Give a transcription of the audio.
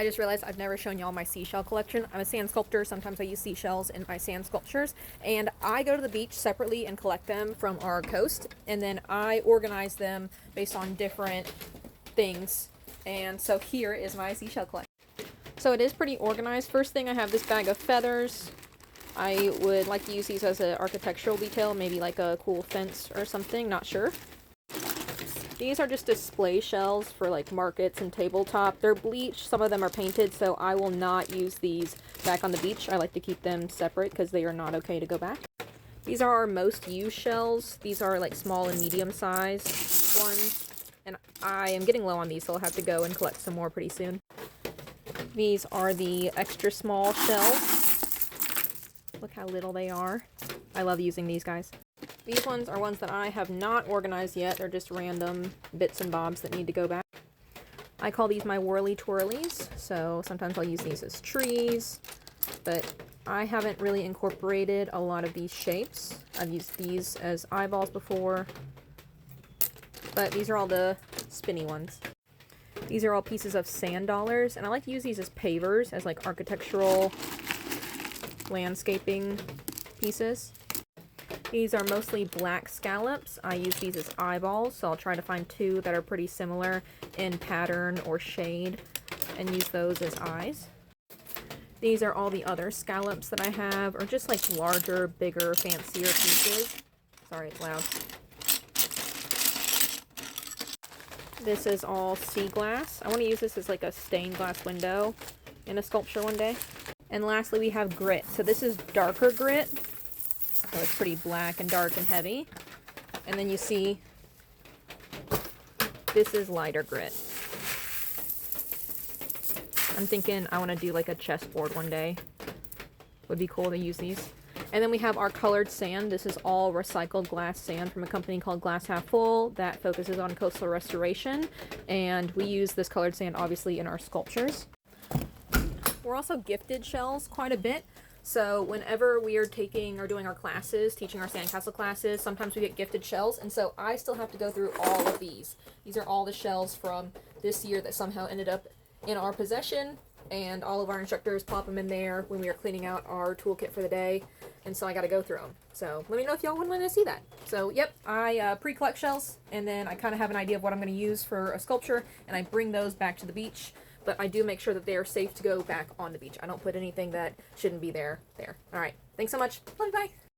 I just realized I've never shown y'all my seashell collection. I'm a sand sculptor. Sometimes I use seashells in my sand sculptures. And I go to the beach separately and collect them from our coast. And then I organize them based on different things. And so here is my seashell collection. So it is pretty organized. First thing, I have this bag of feathers. I would like to use these as an architectural detail, maybe like a cool fence or something, not sure. These are just display shells for like markets and tabletop. They're bleached, some of them are painted, so I will not use these back on the beach. I like to keep them separate because they are not okay to go back. These are our most used shells. These are like small and medium size ones. And I am getting low on these, so I'll have to go and collect some more pretty soon. These are the extra small shells. Look how little they are. I love using these guys. These ones are ones that I have not organized yet. They're just random bits and bobs that need to go back. I call these my whirly twirlies. So sometimes I'll use these as trees, but I haven't really incorporated a lot of these shapes. I've used these as eyeballs before, but these are all the spinny ones. These are all pieces of sand dollars, and I like to use these as pavers, as like architectural landscaping pieces. These are mostly black scallops. I use these as eyeballs, so I'll try to find two that are pretty similar in pattern or shade and use those as eyes. These are all the other scallops that I have, or just like larger, bigger, fancier pieces. Sorry, it's loud. This is all sea glass. I want to use this as like a stained glass window in a sculpture one day. And lastly, we have grit. So this is darker grit. So it's pretty black and dark and heavy. And then you see this is lighter grit. I'm thinking I want to do like a chessboard one day. Would be cool to use these. And then we have our colored sand. This is all recycled glass sand from a company called Glass Half Full that focuses on coastal restoration. And we use this colored sand obviously in our sculptures. We're also gifted shells quite a bit. So whenever we are taking or doing our classes, teaching our sandcastle classes, sometimes we get gifted shells, and so I still have to go through all of these. These are all the shells from this year that somehow ended up in our possession, and all of our instructors pop them in there when we are cleaning out our toolkit for the day, and so I got to go through them. So let me know if y'all would want to see that. So yep, I pre-collect shells, and then I kind of have an idea of what I'm going to use for a sculpture, and I bring those back to the beach. But I do make sure that they are safe to go back on the beach. I don't put anything that shouldn't be there. All right. Thanks so much. Bye-bye.